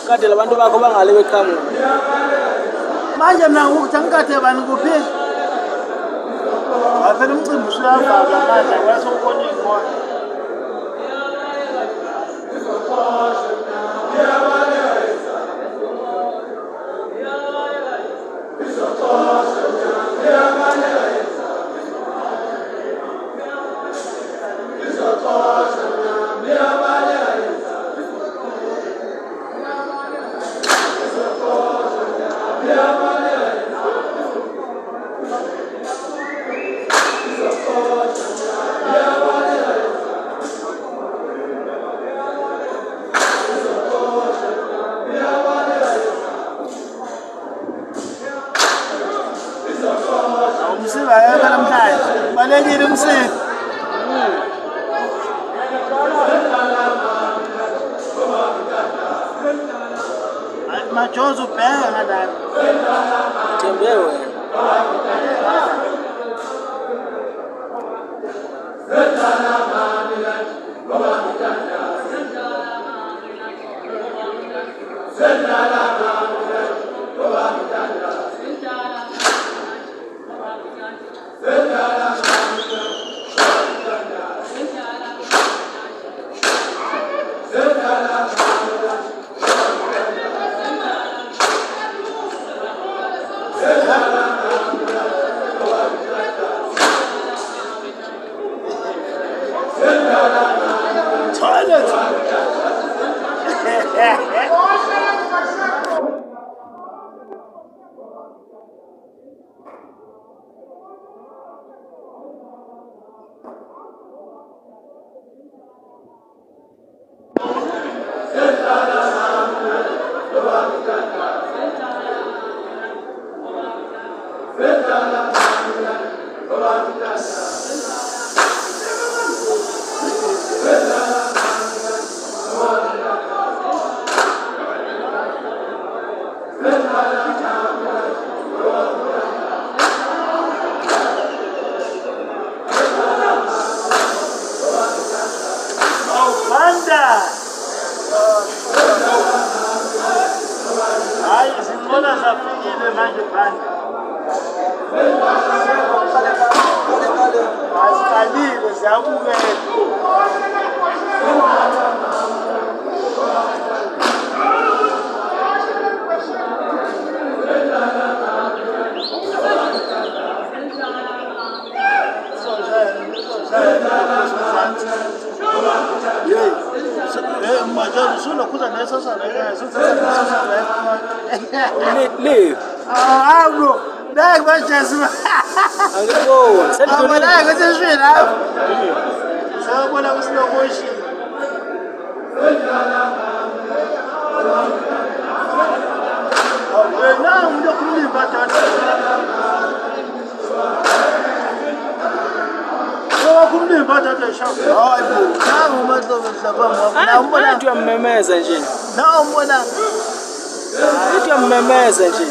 kade labantu bakho bangale beqhamuka manje mina ngikuthankathe bani kuphi phela umcimbi usuyavalwa manje wase ubona ingqondo umsiba yakho namhlanje balekile umsiba majozo ubheka ngadala thembe wena hayi zingqola zafikile manje phandle aziqalile ziyabukela majozo sunokuza nesosana leave bro back bajazima angiboni abona ukuthi lapho sabona kusinokoshi wena umuntu okhuluma batata wakumni batata shafu hayibo nangu uMahlobo Dlabama na umbona umuntu uyamemeza nje na umbona umuntu uyamemeza nje